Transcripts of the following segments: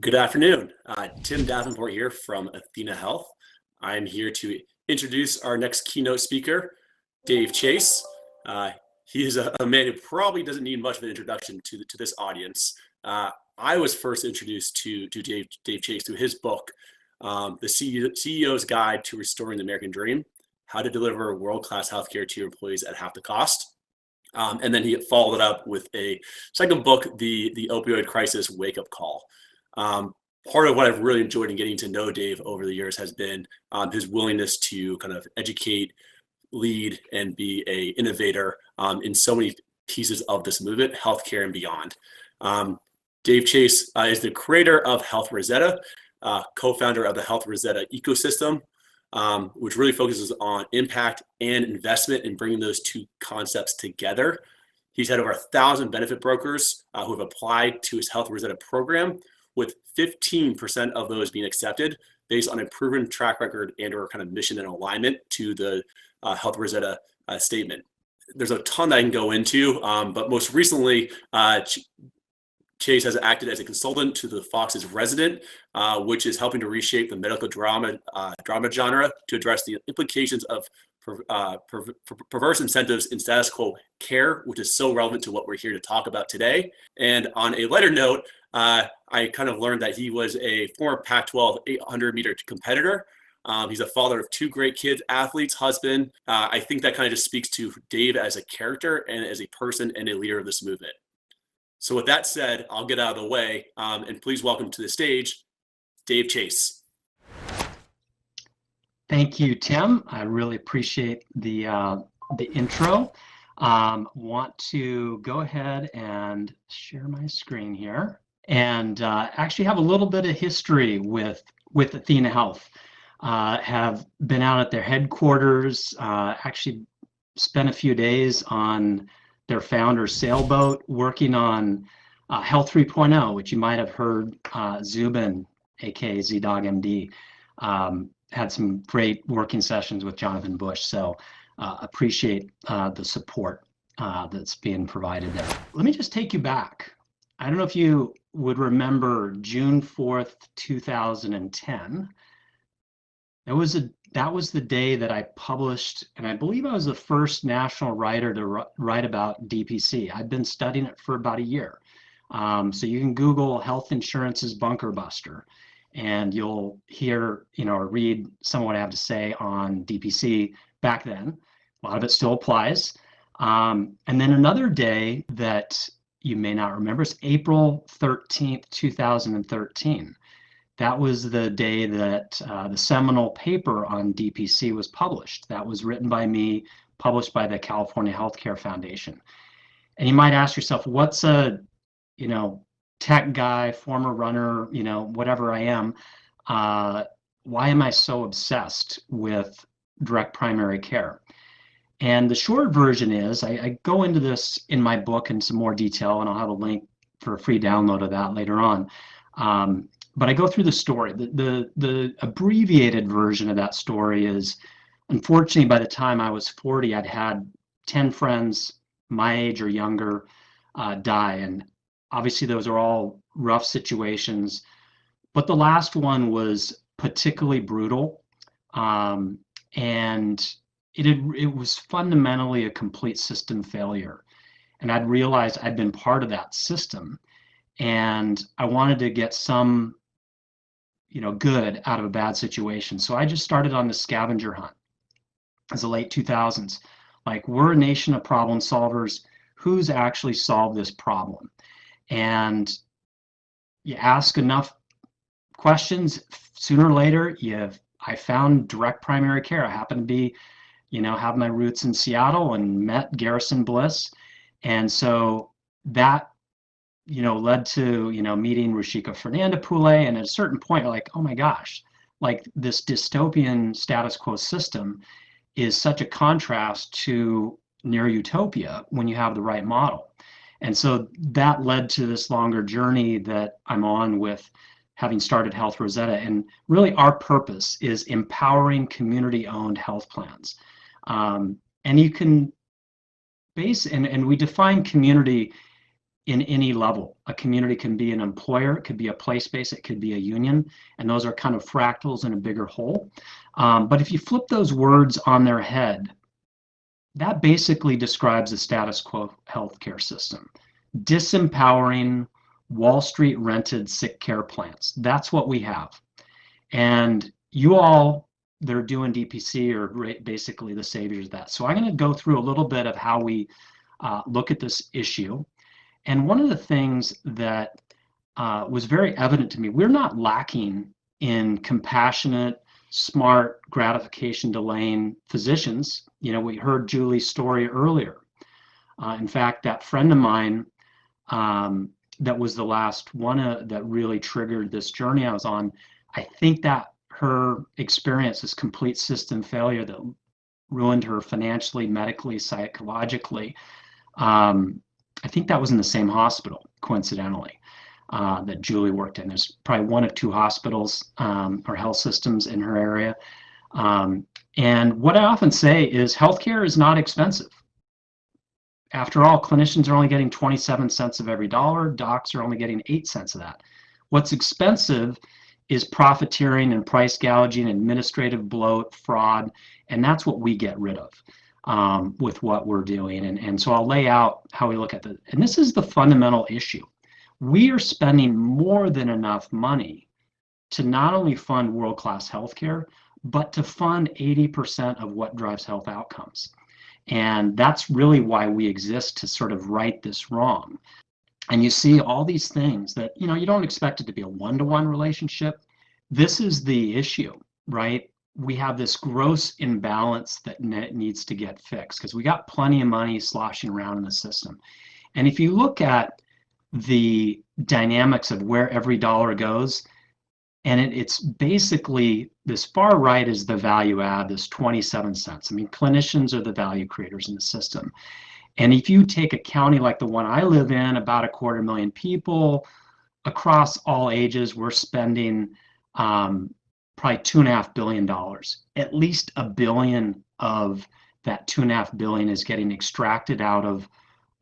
Good afternoon. Tim Davenport here from Athena Health. I'm here to introduce our next keynote speaker, Dave Chase. He is a man who probably doesn't need much of an introduction to this audience. I was first introduced to Dave Chase through his book, The CEO's Guide to Restoring the American Dream: How to Deliver World-Class Healthcare to Your Employees at Half the Cost. And then he followed it up with a second book, the Opioid Crisis Wake-Up Call. Part of what I've really enjoyed in getting to know Dave over the years has been his willingness to kind of educate, lead, and be an innovator in so many pieces of this movement, healthcare and beyond. Dave Chase is the creator of Health Rosetta, co-founder of the Health Rosetta ecosystem, which really focuses on impact and investment in bringing those two concepts together. He's had over 1,000 benefit brokers who have applied to his Health Rosetta program, with 15% of those being accepted based on a proven track record and or kind of mission and alignment to the Health Rosetta statement. There's a ton that I can go into, but most recently, Chase has acted as a consultant to the Fox's Resident, which is helping to reshape the medical drama genre to address the implications of perverse incentives in status quo care, which is so relevant to what we're here to talk about today. And on a lighter note, I kind of learned that he was a former Pac-12 800-meter competitor. He's a father of two great kids, athletes, husband. I think that kind of just speaks to Dave as a character and as a person and a leader of this movement. So with that said, I'll get out of the way, and please welcome to the stage, Dave Chase. Thank you, Tim. I really appreciate the intro. Want to go ahead and share my screen here and actually have a little bit of history with Athena Health. Have been out at their headquarters, actually spent a few days on their founder's sailboat working on Health 3.0, which you might have heard Zubin, aka ZDoggMD, had some great working sessions with Jonathan Bush. So appreciate the support that's being provided there. Let me just take you back. I don't know if you would remember June 4th, 2010. That was the day that I published, and I believe I was the first national writer to write about DPC. I've been studying it for about a year. So you can Google health insurance's bunker buster, and you'll hear, or read some of what I have to say on DPC back then. A lot of it still applies. And then another day that you may not remember is April 13th, 2013. That was the day that the seminal paper on DPC was published. That was written by me, published by the California Healthcare Foundation. And you might ask yourself, what's a, tech guy, former runner, whatever I am, why am I so obsessed with direct primary care? And the short version is, I go into this in my book in some more detail, and I'll have a link for a free download of that later on. But I go through the story. The abbreviated version of that story is, unfortunately, by the time I was 40, I'd had 10 friends my age or younger die. And obviously, those are all rough situations. But the last one was particularly brutal. And it was fundamentally a complete system failure. And I'd realized I'd been part of that system. And I wanted to get some good out of a bad situation. So I just started on the scavenger hunt as the late 2000s. Like, we're a nation of problem solvers. Who's actually solved this problem? And you ask enough questions, sooner or later, I found direct primary care. I happen to be, have my roots in Seattle and met Garrison Bliss. And so that led to, meeting Ruchika Fernandopoulos. And at a certain point, you're like, oh my gosh, like, this dystopian status quo system is such a contrast to near utopia when you have the right model. And so that led to this longer journey that I'm on with having started Health Rosetta. And really our purpose is empowering community-owned health plans. And you can and we define community in any level. A community can be an employer, it could be a place-based, it could be a union, and those are kind of fractals in a bigger whole. But if you flip those words on their head, that basically describes the status quo healthcare system. Disempowering, Wall Street rented sick care plans. That's what we have. And you all that are doing DPC are basically the saviors of that. So I'm going to go through a little bit of how we look at this issue. And one of the things that was very evident to me, we're not lacking in compassionate, smart, gratification delaying physicians. You know, we heard Julie's story earlier. In fact, that friend of mine that was the last one that really triggered this journey I was on, I think that her experience is complete system failure that ruined her financially, medically, psychologically. I think that was in the same hospital, coincidentally, that Julie worked in. There's probably one of two hospitals or health systems in her area. And what I often say is healthcare is not expensive. After all, clinicians are only getting 27 cents of every dollar. Docs are only getting 8 cents of that. What's expensive is profiteering and price gouging, administrative bloat, fraud, and that's what we get rid of with what we're doing. And so I'll lay out how we look at it. And this is the fundamental issue. We are spending more than enough money to not only fund world-class healthcare, but to fund 80% of what drives health outcomes. And that's really why we exist, to sort of right this wrong. And you see all these things that, you know, you don't expect it to be a one-to-one relationship. This is the issue, right? We have this gross imbalance that needs to get fixed because we got plenty of money sloshing around in the system. And if you look at the dynamics of where every dollar goes, and it's basically this far right is the value add, this 27 cents. I mean, clinicians are the value creators in the system. And if you take a county like the one I live in, about 250,000 people, across all ages, we're spending probably $2.5 billion. At least $1 billion of that $2.5 billion is getting extracted out of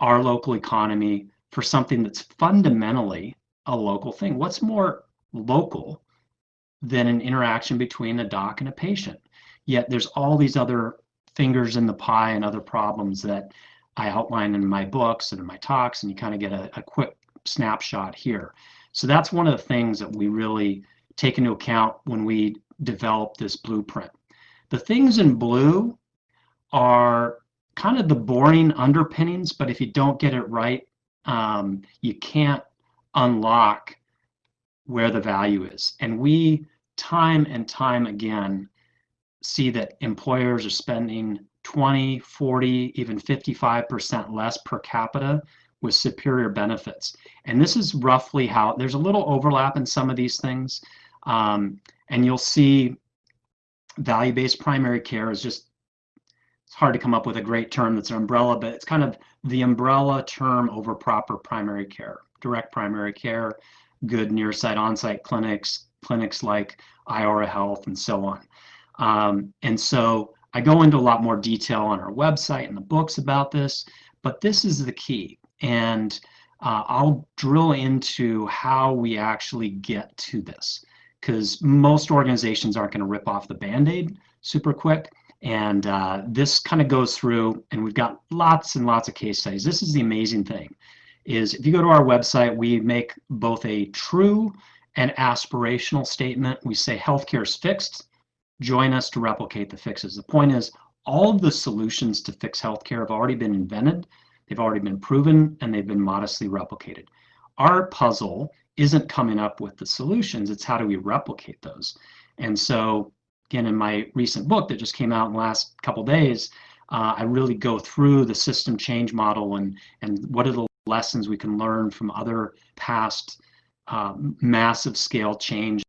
our local economy for something that's fundamentally a local thing. What's more local than an interaction between a doc and a patient? Yet there's all these other fingers in the pie and other problems that I outline in my books and in my talks, and you kind of get a quick snapshot here. So that's one of the things that we really take into account when we develop this blueprint. The things in blue are kind of the boring underpinnings, but if you don't get it right, you can't unlock where the value is. And we, time and time again, see that employers are spending 20, 40, even 55% less per capita with superior benefits. And this is roughly how, there's a little overlap in some of these things. And you'll see value-based primary care is just, it's hard to come up with a great term that's an umbrella, but it's kind of the umbrella term over proper primary care, direct primary care, good near-site, on-site clinics, clinics like Iora Health, and so on. And so I go into a lot more detail on our website and the books about this, but this is the key. And I'll drill into how we actually get to this, because most organizations aren't going to rip off the Band-Aid super quick. And this kind of goes through, and we've got lots and lots of case studies. This is the amazing thing, is if you go to our website, we make both a true and aspirational statement. We say healthcare is fixed. Join us to replicate the fixes. The point is, all of the solutions to fix healthcare have already been invented, they've already been proven, and they've been modestly replicated. Our puzzle isn't coming up with the solutions, it's how do we replicate those. And so, again, in my recent book that just came out in the last couple of days, I really go through the system change model and what are the lessons we can learn from other past massive scale changes,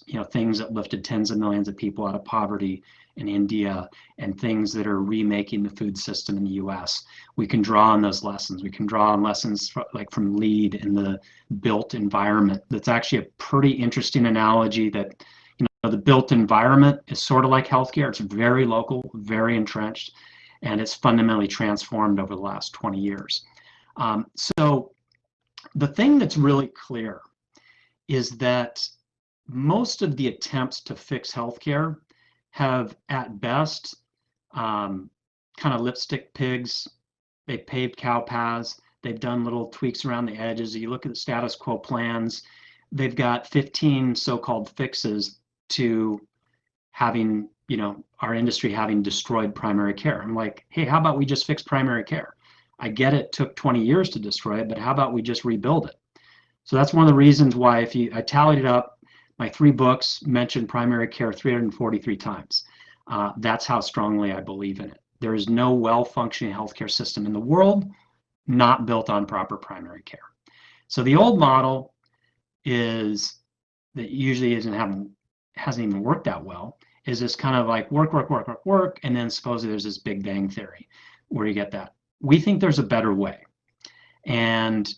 you know, things that lifted tens of millions of people out of poverty in India and things that are remaking the food system in the US. We can draw on those lessons. We can draw on lessons like from LEAD in the built environment. That's actually a pretty interesting analogy that, you know, the built environment is sort of like healthcare. It's very local, very entrenched, and it's fundamentally transformed over the last 20 years. So the thing that's really clear is that most of the attempts to fix healthcare have, at best, kind of lipstick pigs. They've paved cow paths. They've done little tweaks around the edges. You look at the status quo plans, they've got 15 so-called fixes to having, our industry having destroyed primary care. I'm like, hey, how about we just fix primary care? I get it took 20 years to destroy it, but how about we just rebuild it? So that's one of the reasons why, I tallied it up, my 3 books mention primary care 343 times. That's how strongly I believe in it. There is no well-functioning healthcare system in the world not built on proper primary care. So the old model is that usually hasn't even worked that well, is this kind of like work, and then supposedly there's this Big Bang theory where you get that. We think there's a better way. And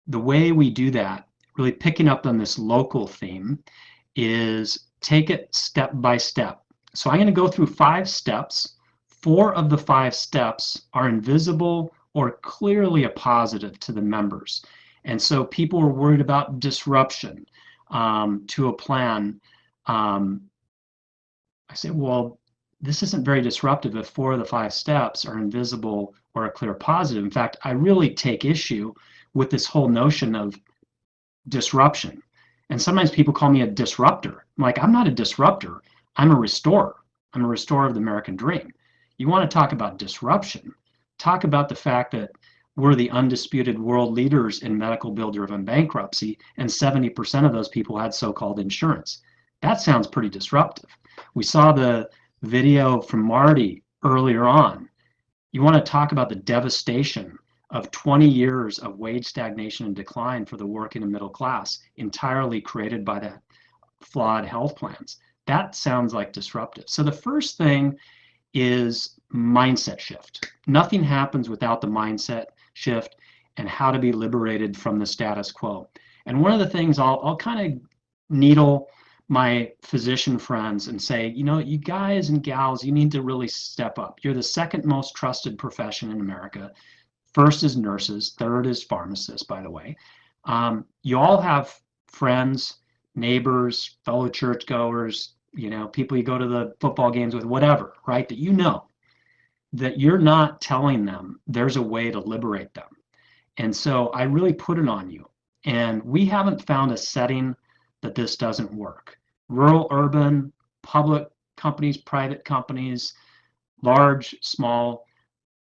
the way we do that, really picking up on this local theme, is take it step by step. So I'm going to go through 5 steps. 4 of the 5 steps are invisible or clearly a positive to the members. And so people are worried about disruption to a plan. I say, well, this isn't very disruptive if 4 of the 5 steps are invisible or a clear positive. In fact, I really take issue with this whole notion of disruption. And sometimes people call me a disruptor. I'm like, I'm not a disruptor. I'm a restorer. I'm a restorer of the American dream. You want to talk about disruption? Talk about the fact that we're the undisputed world leaders in medical bill-driven bankruptcy, and 70% of those people had so-called insurance. That sounds pretty disruptive. We saw the video from Marty earlier on. You want to talk about the devastation of 20 years of wage stagnation and decline for the working and middle class, entirely created by the flawed health plans. That sounds like disruptive. So the first thing is mindset shift. Nothing happens without the mindset shift and how to be liberated from the status quo. And one of the things I'll kind of needle my physician friends and say, you guys and gals, you need to really step up. You're the second most trusted profession in America. First is nurses, third is pharmacists, by the way. You all have friends, neighbors, fellow churchgoers, people you go to the football games with, whatever, right? That you're not telling them there's a way to liberate them. And so I really put it on you. And we haven't found a setting that this doesn't work. Rural, urban, public companies, private companies, large, small.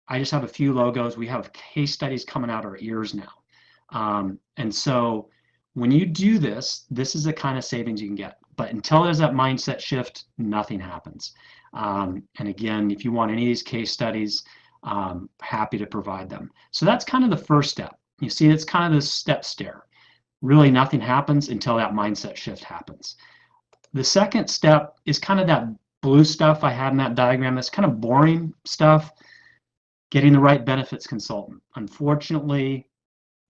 I just have a few logos. We have case studies coming out our ears now. And so when you do this, this is the kind of savings you can get. But until there's that mindset shift, nothing happens. And again, if you want any of these case studies, happy to provide them. So that's kind of the first step. You see, it's kind of this step stair. Really nothing happens until that mindset shift happens. The second step is kind of that blue stuff I had in that diagram. That's kind of boring stuff. Getting the right benefits consultant. Unfortunately,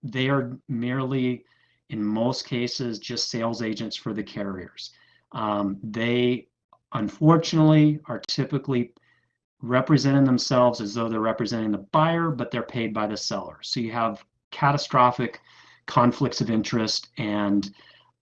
they are merely, in most cases, just sales agents for the carriers. They, unfortunately, are typically representing themselves as though they're representing the buyer, but they're paid by the seller. So you have catastrophic conflicts of interest and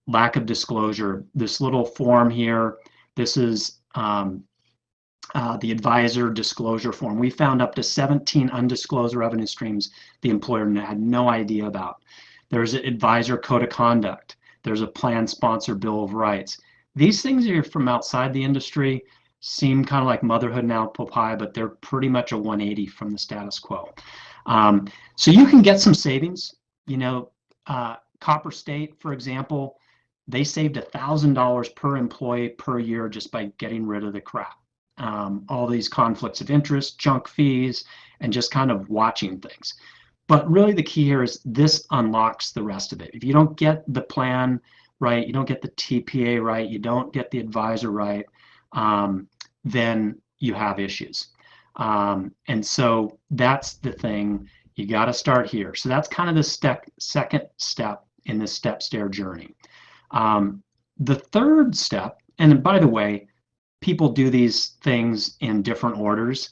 lack of disclosure. This little form here, this is the advisor disclosure form. We found up to 17 undisclosed revenue streams the employer had no idea about. There's an advisor code of conduct. There's a plan sponsor bill of rights. These things are from outside the industry, seem kind of like motherhood and apple pie, but they're pretty much a 180 from the status quo. So you can get some savings. Copper State, for example, they saved $1,000 per employee per year just by getting rid of the crap. All these conflicts of interest, junk fees, and just kind of watching things. But really the key here is this unlocks the rest of it. If you don't get the plan right, you don't get the TPA right, you don't get the advisor right, then you have issues. And so that's the thing. You got to start here. So that's kind of the second step in the step stair journey. The third step, and by the way, people do these things in different orders,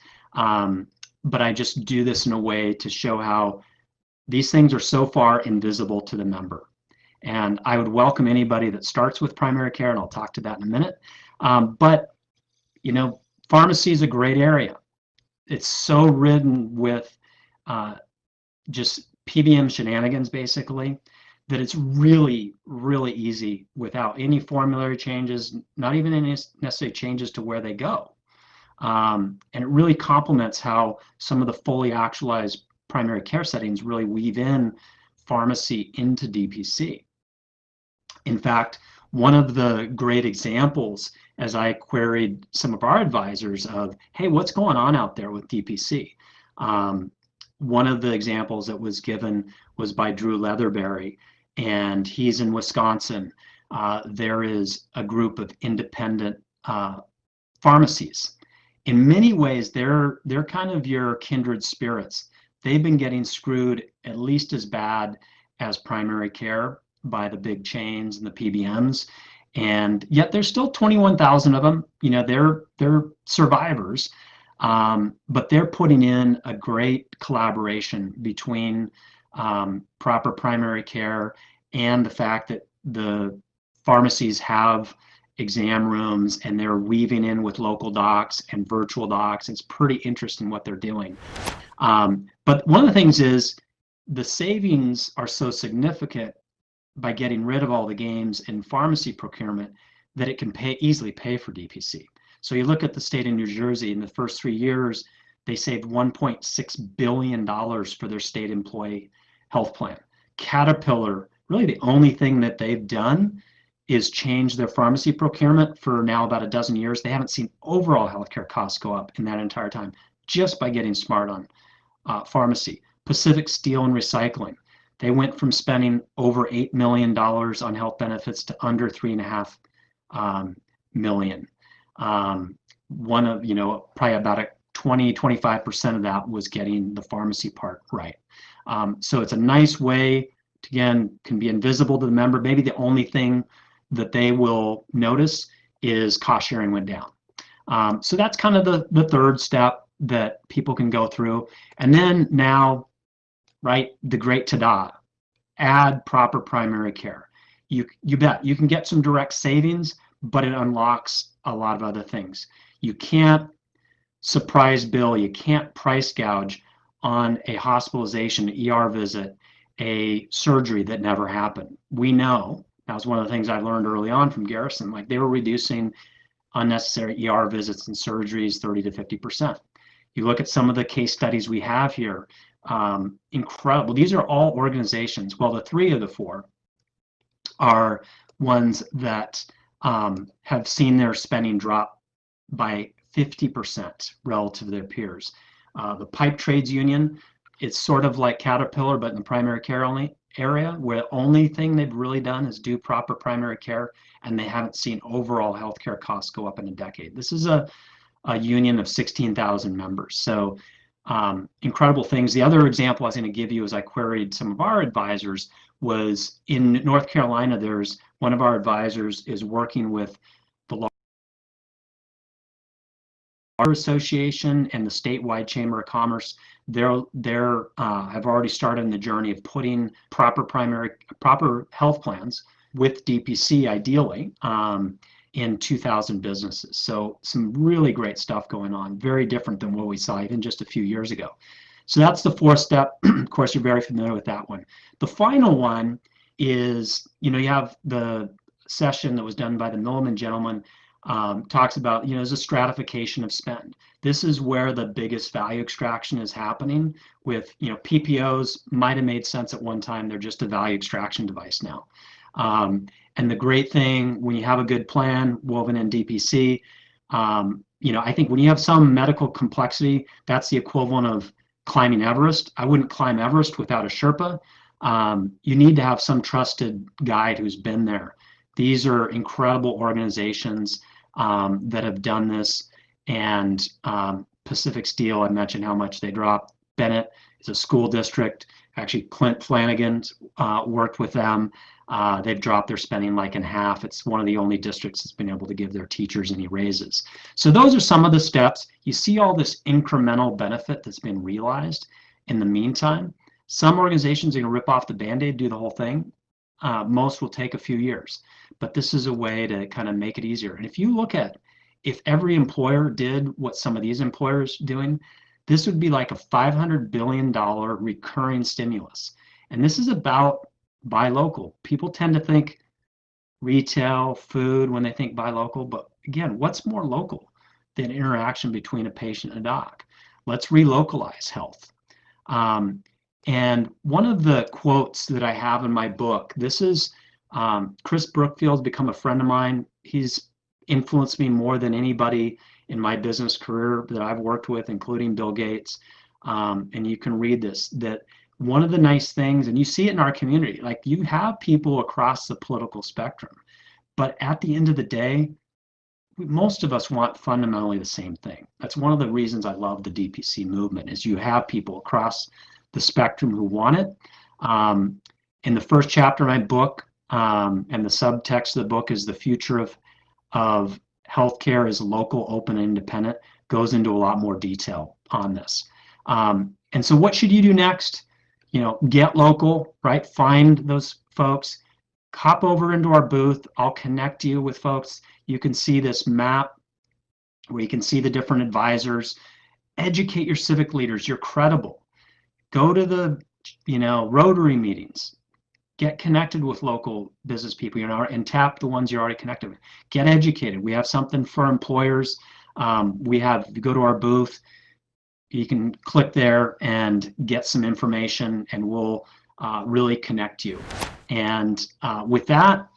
but I just do this in a way to show how These things are so far invisible to the member. And I would welcome anybody that starts with primary care, and I'll talk to that in a minute. But, pharmacy is a great area. It's so ridden with just PBM shenanigans, basically, that it's really, really easy without any formulary changes, not even any necessary changes to where they go. And it really complements how some of the fully actualized primary care settings really weave in pharmacy into DPC. In fact, one of the great examples, as I queried some of our advisors of, hey, what's going on out there with DPC? One of the examples that was given was by Drew Leatherberry, and he's in Wisconsin. There is a group of independent pharmacies. In many ways, they're kind of your kindred spirits. They've been getting screwed at least as bad as primary care by the big chains and the PBMs, and yet there's still 21,000 of them. They're survivors, but they're putting in a great collaboration between proper primary care and the fact that the pharmacies have exam rooms and they're weaving in with local docs and virtual docs. It's pretty interesting what they're doing. But one of the things is the savings are so significant by getting rid of all the games in pharmacy procurement that it can easily pay for DPC. So you look at the state of New Jersey, in the first 3 years, they saved $1.6 billion for their state employee health plan. Caterpillar, really the only thing that they've done is change their pharmacy procurement for now about a dozen years. They haven't seen overall healthcare costs go up in that entire time just by getting smart on pharmacy. Pacific Steel and Recycling, they went from spending over $8 million on health benefits to under $3.5 million. One of, probably about 20-25% of that was getting the pharmacy part right. So it's a nice way to, again, can be invisible to the member. Maybe the only thing that they will notice is cost sharing went down. So that's kind of the third step that people can go through. And then now, right, the great ta-da, add proper primary care. You bet you can get some direct savings, but it unlocks a lot of other things. You can't surprise bill, you can't price gouge on a hospitalization, ER visit, a surgery that never happened. We know, that was one of the things I learned early on from Garrison, like they were reducing unnecessary ER visits and surgeries 30 to 50%. You look at some of the case studies we have here, incredible. These are all organizations. Well, the 3 of the 4 are ones that have seen their spending drop by 50% relative to their peers. The Pipe Trades Union, it's sort of like Caterpillar, but in the primary care only area, where the only thing they've really done is do proper primary care, and they haven't seen overall healthcare costs go up in a decade. This is a union of 16,000 members. So incredible things. The other example I was going to give you, as I queried some of our advisors, was in North Carolina. There's one of our advisors is working with the Law Association and the statewide Chamber of Commerce. They're have already started on the journey of putting proper health plans with DPC, ideally, in 2,000 businesses. So some really great stuff going on, very different than what we saw even just a few years ago. So that's the 4th step. Of course, you're very familiar with that one. The final one is, you have the session that was done by the Milliman gentleman, talks about, there's a stratification of spend. This is where the biggest value extraction is happening with, PPOs might have made sense at one time. They're just a value extraction device now. And the great thing when you have a good plan woven in DPC, I think when you have some medical complexity, that's the equivalent of climbing Everest. I wouldn't climb Everest without a Sherpa. You need to have some trusted guide who's been there. These are incredible organizations that have done this. And Pacific Steel, I mentioned how much they dropped. Bennett is a school district. Actually, Clint Flanagan's worked with them. They've dropped their spending like in half. It's one of the only districts that's been able to give their teachers any raises. So those are some of the steps. You see all this incremental benefit that's been realized in the meantime. Some organizations are going to rip off the Band-Aid, do the whole thing. Most will take a few years, but this is a way to kind of make it easier. And if you look at, if every employer did what some of these employers doing, this would be like a $500 billion recurring stimulus. And this is about buy local. People tend to think retail, food when they think buy local, but again, what's more local than interaction between a patient and a doc? Let's relocalize health. And one of the quotes that I have in my book, this is Chris Brookfield's become a friend of mine. He's influenced me more than anybody in my business career that I've worked with, including Bill Gates. And you can read this, that one of the nice things, and you see it in our community, like you have people across the political spectrum, but at the end of the day, most of us want fundamentally the same thing. That's one of the reasons I love the DPC movement, is you have people across the spectrum who want it. In the first chapter of my book, and the subtext of the book is the future of healthcare is local, open, and independent, goes into a lot more detail on this. And so what should you do next? Get local, right? Find those folks, hop over into our booth. I'll connect you with folks. You can see this map where you can see the different advisors. Educate your civic leaders. You're credible. Go to the, Rotary meetings. Get connected with local business people, and tap the ones you're already connected with. Get educated. We have something for employers. You go to our booth. You can click there and get some information, and we'll really connect you. And with that,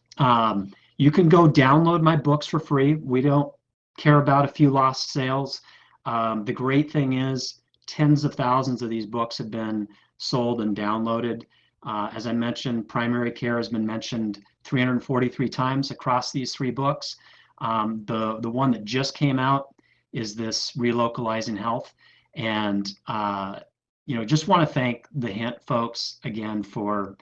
you can go download my books for free. We don't care about a few lost sales. The great thing is tens of thousands of these books have been sold and downloaded. As I mentioned, primary care has been mentioned 343 times across these 3 books. The one that just came out is this Relocalizing Health. And, just want to thank the Hint folks again for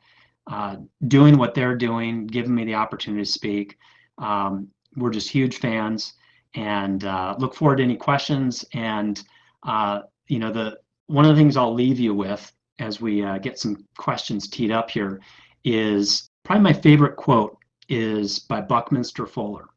doing what they're doing, giving me the opportunity to speak. We're just huge fans, and look forward to any questions. And, one of the things I'll leave you with as we get some questions teed up here is probably my favorite quote is by Buckminster Fuller.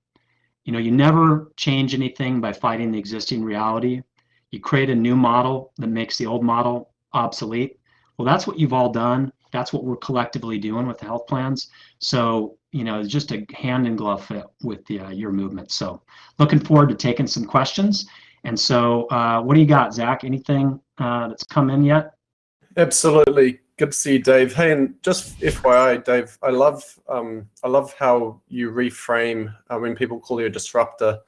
You never change anything by fighting the existing reality. You create a new model that makes the old model obsolete. Well, that's what you've all done. That's what we're collectively doing with the health plans. So, it's just a hand in glove fit with your movement. So looking forward to taking some questions. And so what do you got, Zach? Anything that's come in yet? Absolutely. Good to see you, Dave. Hey, and just FYI, Dave, I love how you reframe when people call you a disruptor,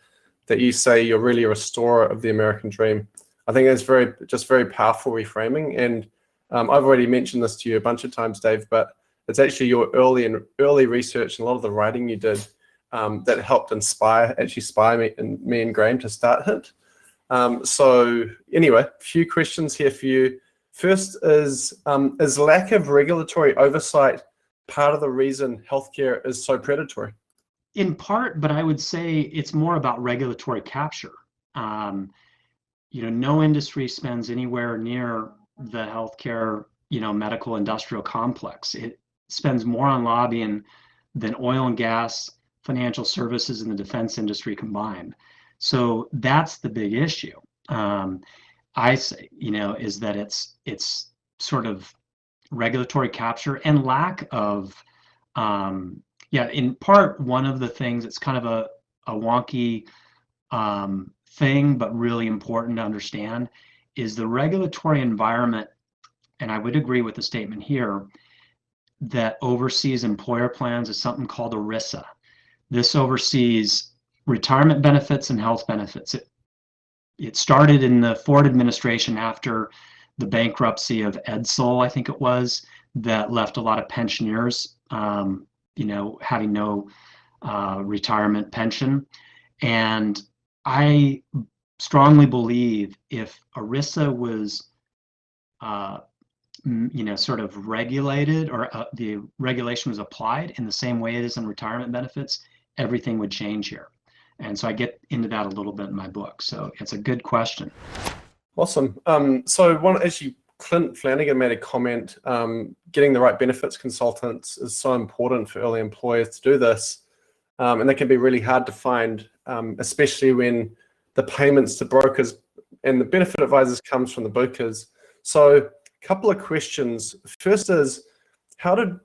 that you say you're really a restorer of the American dream. I think it's very powerful reframing. And I've already mentioned this to you a bunch of times, Dave, but it's actually your early research and a lot of the writing you did that helped inspire me and Graham to start Hint. So anyway, a few questions here for you. First is lack of regulatory oversight part of the reason healthcare is so predatory? In part, but I would say it's more about regulatory capture. No industry spends anywhere near the healthcare, medical industrial complex. It spends more on lobbying than oil and gas, financial services, and the defense industry combined. So that's the big issue. I say, is that it's sort of regulatory capture and lack of, in part, one of the things that's kind of a wonky thing, but really important to understand, is the regulatory environment, and I would agree with the statement here, that oversees employer plans is something called ERISA. This oversees retirement benefits and health benefits. It started in the Ford administration after the bankruptcy of Edsel, I think it was, that left a lot of pensioners, having no retirement pension. And I strongly believe if ERISA was, sort of regulated, or the regulation was applied in the same way it is in retirement benefits, everything would change here. And so I get into that a little bit in my book. So it's a good question. Awesome. So one, as you Clint Flanagan made a comment, getting the right benefits consultants is so important for early employers to do this. And they can be really hard to find, especially when the payments to brokers and the benefit advisors comes from the brokers. So a couple of questions. First is, how did,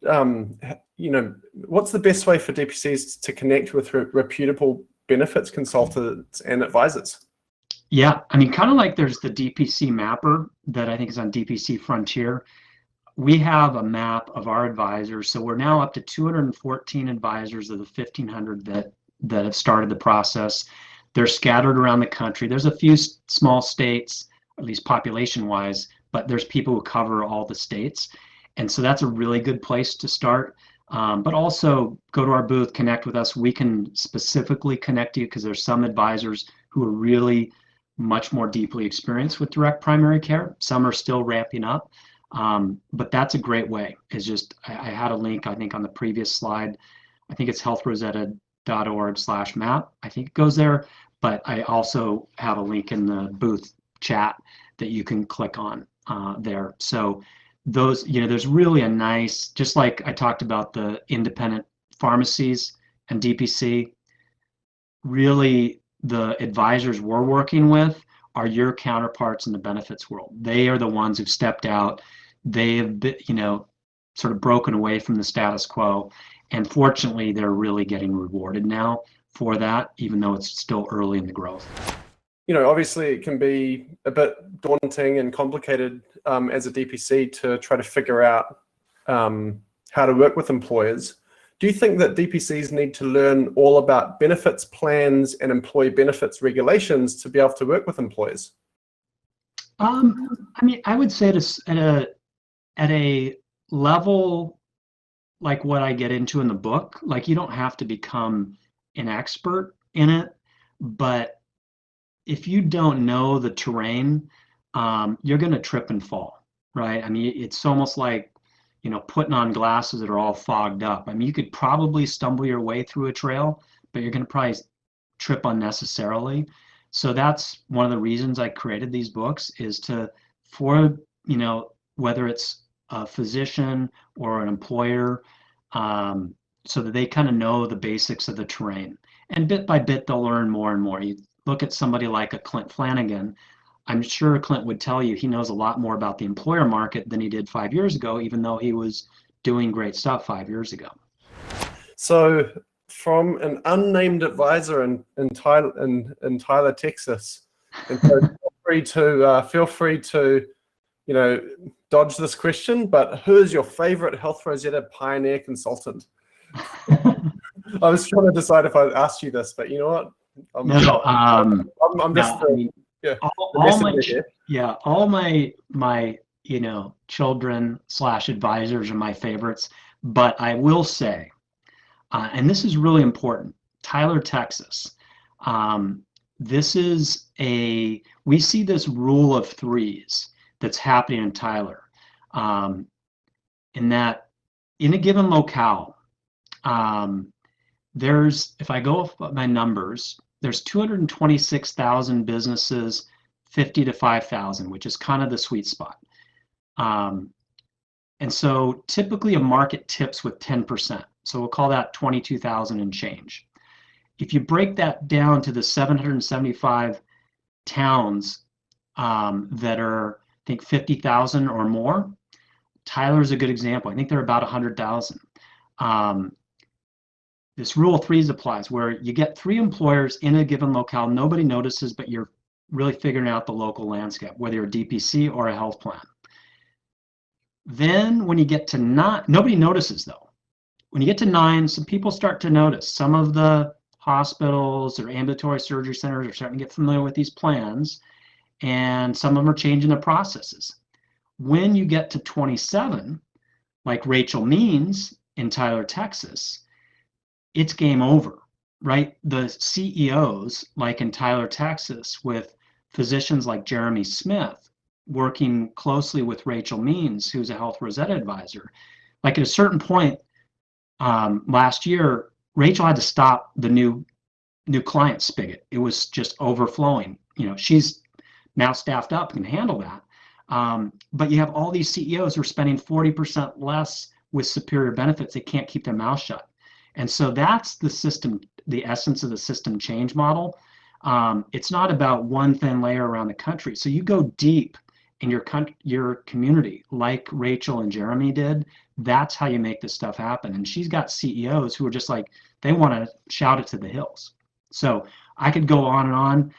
what's the best way for DPCs to connect with reputable benefits consultants and advisors? Yeah, I mean, kind of like there's the DPC mapper that I think is on DPC Frontier. We have a map of our advisors. So we're now up to 214 advisors of the 1,500 that have started the process. They're scattered around the country. There's a few small states, at least population-wise, but there's people who cover all the states. And so that's a really good place to start. But also go to our booth, connect with us. We can specifically connect you because there's some advisors who are really much more deeply experienced with direct primary care. Some are still ramping up. But that's a great way. It's just, I had a link, I think, on the previous slide. I think it's healthrosetta.org/map. I think it goes there. But I also have a link in the booth chat that you can click on there. So those, there's really a nice, just like I talked about the independent pharmacies and DPC, really the advisors we're working with are your counterparts in the benefits world. They are the ones who've stepped out. They have been, sort of broken away from the status quo. And fortunately, they're really getting rewarded now for that, even though it's still early in the growth. Obviously it can be a bit daunting and complicated as a DPC to try to figure out how to work with employers. Do you think that DPCs need to learn all about benefits plans and employee benefits regulations to be able to work with employers? I mean, I would say at a level like what I get into in the book, like you don't have to become an expert in it, but if you don't know the terrain, you're going to trip and fall, right? I mean, it's almost like, putting on glasses that are all fogged up. I mean, you could probably stumble your way through a trail, but you're going to probably trip unnecessarily. So that's one of the reasons I created these books, is for whether it's a physician or an employer, so that they kind of know the basics of the terrain. And bit by bit, they'll learn more and more. You look at somebody like a Clint Flanagan, I'm sure Clint would tell you he knows a lot more about the employer market than he did 5 years ago, even though he was doing great stuff 5 years ago. So from an unnamed advisor in Tyler, Texas, and so feel free to dodge this question, but who is your favorite Health Rosetta pioneer consultant? I was trying to decide if I asked you this, but you know what? All my children / advisors are my favorites, but I will say, and this is really important, Tyler, Texas. We see this rule of threes that's happening in Tyler, in that in a given locale, if I go off my numbers, there's 226,000 businesses, 50 to 5,000, which is kind of the sweet spot. And so typically a market tips with 10%. So we'll call that 22,000 and change. If you break that down to the 775 towns that are, I think, 50,000 or more, Tyler's a good example. I think they're about 100,000. This rule of threes applies, where you get 3 employers in a given locale, nobody notices, but you're really figuring out the local landscape, whether you're a DPC or a health plan. Then when you get to 9, nobody notices though. When you get to 9, some people start to notice. Some of the hospitals or ambulatory surgery centers are starting to get familiar with these plans, and some of them are changing their processes. When you get to 27, like Rachel Means in Tyler, Texas, it's game over, right? The CEOs, like in Tyler, Texas, with physicians like Jeremy Smith, working closely with Rachel Means, who's a Health Rosetta advisor. Like at a certain point last year, Rachel had to stop the new client spigot. It was just overflowing. She's now staffed up and can handle that. But you have all these CEOs who are spending 40% less with superior benefits. They can't keep their mouth shut. And so that's the system, the essence of the system change model. It's not about one thin layer around the country. So you go deep in your community, like Rachel and Jeremy did. That's how you make this stuff happen. And she's got CEOs who are just like, they want to shout it to the hills. So I could go on and on.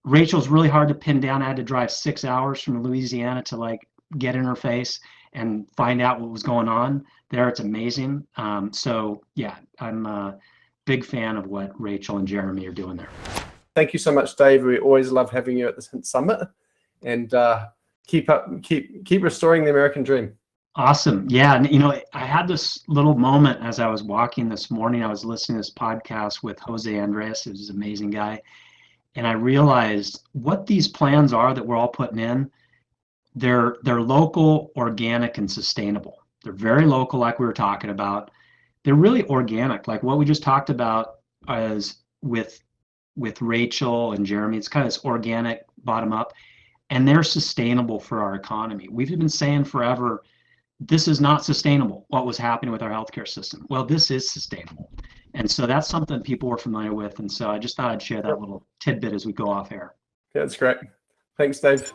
Rachel's really hard to pin down. I had to drive 6 hours from Louisiana to like get in her face and find out what was going on there. It's amazing. So yeah, I'm a big fan of what Rachel and Jeremy are doing there. Thank you so much, Dave. We always love having you at this summit, and keep restoring the American dream. Awesome. Yeah. And, I had this little moment as I was walking this morning. I was listening to this podcast with Jose Andres, who's an amazing guy. And I realized what these plans are that we're all putting in, they're local, organic, and sustainable. They're very local, like we were talking about. They're really organic, like what we just talked about is with Rachel and Jeremy. It's kind of this organic bottom up, and they're sustainable for our economy. We've been saying forever, this is not sustainable, what was happening with our healthcare system. Well, this is sustainable. And so that's something people were familiar with. And so I just thought I'd share that little tidbit as we go off air. Yeah, that's great. Thanks, Dave.